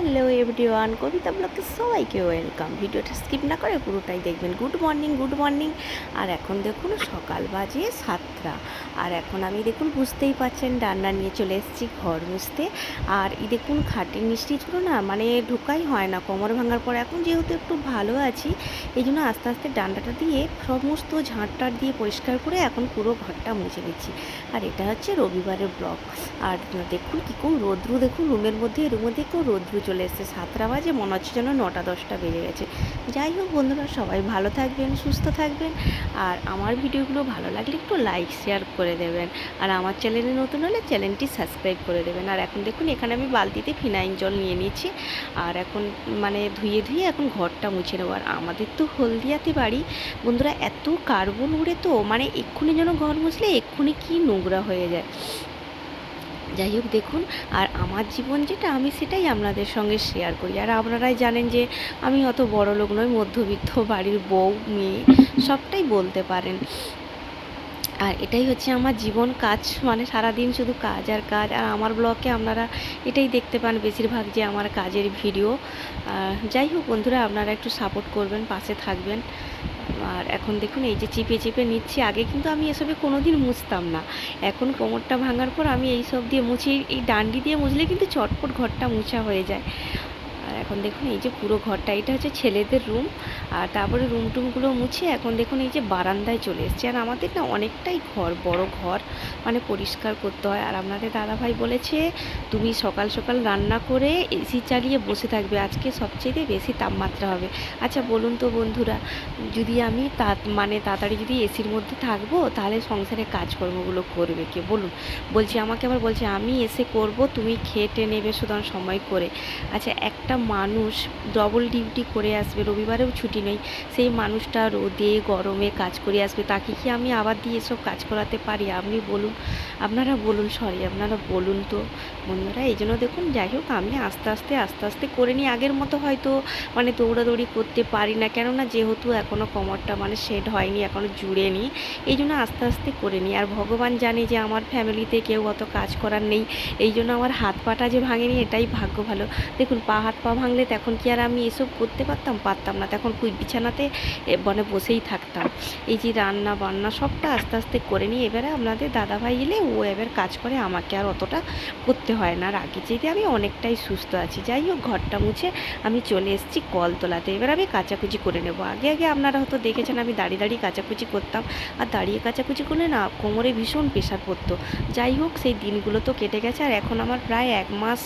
Hello everyone, কবিতা ব্লগে সবাইকে welcome. ভিডিওটা স্কিপ না করে পুরোটাই দেখবেন। Good morning. আর এখন দেখুন সকাল বাজে 7টা। আর এখন আমি দেখুন বুঝতেই পারছেন ডান্ডা নিয়ে চলে এসেছি ঘর মুছতে। আর এই দেখুন খাটের নিচটিগুলো না মানে ঢোকাই হয় না কোমর ভাঙার পর। এখন যেহেতু একটু ভালো আছি এই জন্য আস্তে আস্তে ডান্ডাটা দিয়ে সমস্ত ঝাঁটটার দিয়ে পরিষ্কার করে এখন পুরো ঘরটা মুছে দিচ্ছি। আর এটা হচ্ছে রবিবারের ব্লগ। আর দেখুন কীরকম রোদ্রু, দেখুন রুমের মধ্যে দেখুন রোদ্রু চলে এসছে। 7টা বাজে, মনে হচ্ছে যেন 9টা-10টা বেজে গেছে। যাই হোক বন্ধুরা, সবাই ভালো থাকবেন, সুস্থ থাকবেন। আর আমার ভিডিওগুলো ভালো লাগলে একটু লাইক শেয়ার করে দেবেন। আর আমার চ্যানেলে নতুন হলে চ্যানেলটি সাবস্ক্রাইব করে দেবেন। আর এখন দেখুন এখানে আমি বালতিতে ফিনাইল জল নিয়ে নিয়েছি। আর এখন মানে ধুয়ে এখন ঘরটা মুছে নেবো। আর আমাদের তো হলদিয়াতে বাড়ি বন্ধুরা, এত কার্বন উড়ে তো মানে এক্ষুনি যেন ঘর মুছলে এক্ষুনি কি নোংরা হয়ে যায়। যাই হোক দেখুন, আর আমার জীবন যেটা আমি সেটাই আপনাদের সঙ্গে শেয়ার করি। আর আপনারাই জানেন যে আমি অত বড় লোক নই, মধ্যবিত্ত বাড়ির বউ মেয়ে সবটাই বলতে পারেন। আর এটাই হচ্ছে আমার জীবন, কাজ মানে সারাদিন শুধু কাজ আর কাজ। আর আমার ব্লগে আপনারা এটাই দেখতে পান বেশিরভাগ যে আমার কাজের ভিডিও। যাই হোক বন্ধুরা, আপনারা একটু সাপোর্ট করবেন, পাশে থাকবেন। আর এখন দেখুন এই যে চিপে নিচ্ছি। আগে কিন্তু আমি এসবে কোনো দিন মুছতাম না। এখন কোমরটা ভাঙার পর আমি এই সব দিয়ে মুছি। এই ডান্ডি দিয়ে মুছলে কিন্তু চটপট ঘরটা মুছা হয়ে যায়। আর এখন দেখুন এই যে পুরো ঘরটা, এটা হচ্ছে ছেলেদের রুম। আর তারপরে রুম টুমগুলো মুছে এখন দেখুন এই যে বারান্দায় চলে এসেছি। আর আমাদের না অনেকটাই বড় ঘর, মানে পরিষ্কার করতে হয়। আর আপনাদের দাদাভাই বলেছে তুমি সকাল সকাল রান্না করে এসি চালিয়ে বসে থাকবে, আজকে সবচেয়ে বেশি তাপমাত্রা হবে। আচ্ছা বলুন তো বন্ধুরা, যদি আমি মানে তাড়াতাড়ি যদি এসির মধ্যে থাকবো তাহলে সংসারে কাজকর্মগুলো করবে কে বলুন? বলছি আমাকে, আবার বলছে আমি এসে করব, তুমি খেটে নেবে শুধু সময় করে। আচ্ছা একটা মানুষ ডবল ডিউটি করে আসবে, রবিবারেও ছুটি নেই, সেই মানুষটা রোদে গরমে কাজ করে আসবে, তাকে কি আমি আবার দিয়ে এসব কাজ করাতে পারি? আপনি বলুন, আপনারা বলুন, আপনারা বলুন তো বন্ধুরা। এই জন্য দেখুন, যাই হোক আমি আস্তে আস্তে করে নিই। আগের মতো হয়তো মানে দৌড়াদৌড়ি করতে পারি না, কেননা যেহেতু এখনও কোমরটা মানে সেট হয়নি, এখনও জুড়ে নিই, এই জন্য আস্তে আস্তে করে নিই। আর ভগবান জানে যে আমার ফ্যামিলিতে কেউ অত কাজ করার নেই, এই জন্য আমার হাত পাটা যে ভাঙেনি এটাই ভাগ্য ভালো। দেখুন হাত পা ভাঙলে তখন কি আর আমি এসব করতে পারতাম না, তখন বিছানাতে মানে বসেই থাকতাম। এই যে রান্না বান্না সবটা আস্তে আস্তে করে নিই। এবারে আপনাদের দাদাভাই এলে ও এবার কাজ করে, আমাকে আর অতটা করতে হয় না। আর আগে যেতে আমি অনেকটাই সুস্থ আছি। যাই হোক ঘরটা মুছে আমি চলে এসেছি কলতলাতে। এবার আমি কাচাকুচি করে নেব। আগে আপনারা হয়তো দেখেছেন আমি দাঁড়িয়ে কাচাকুচি করতাম। আর দাঁড়িয়ে কাচাকুচি করলে না কোমরে ভীষণ প্রেশার পড়তো। যাই হোক সেই দিনগুলো তো কেটে গেছে। আর এখন আমার প্রায় 1 মাস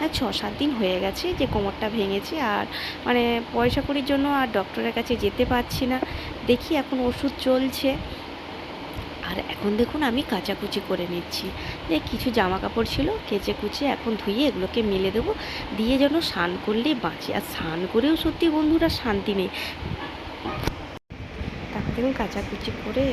6-7 দিন হয়ে গেছে যে কোমরটা ভেঙেছে। আর মানে পয়সা কড়ির জন্য আর ডক্টরের কাছে যেতে পারছি না, দেখি এখন ওষুধ চলছে। আর এখন দেখুন আমি কাচাকুচি করে নিচ্ছি। যে কিছু জামা কাপড় ছিল কেচে কুচে এখন ধুয়ে এগুলোকে মেলে দেবো, দিয়ে যেন স্নান করলেই বাঁচি। আর স্নান করেও সত্যি বন্ধুরা শান্তি নেই। তারপর দেখুন কাচাকুচি করে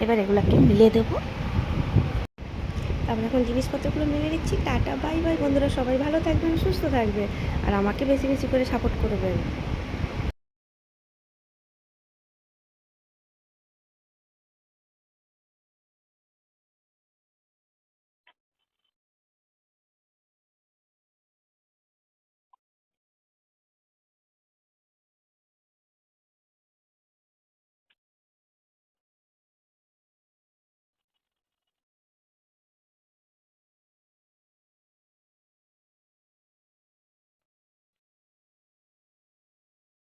এবার এগুলোকে মিলে দেবো। তারপরে এখন জিনিসপত্রগুলো মিলে নিচ্ছি। টাটা বাই বাই বন্ধুরা, সবাই ভালো থাকবেন, সুস্থ থাকবে। আর আমাকে বেশি বেশি করে সাপোর্ট করবেন।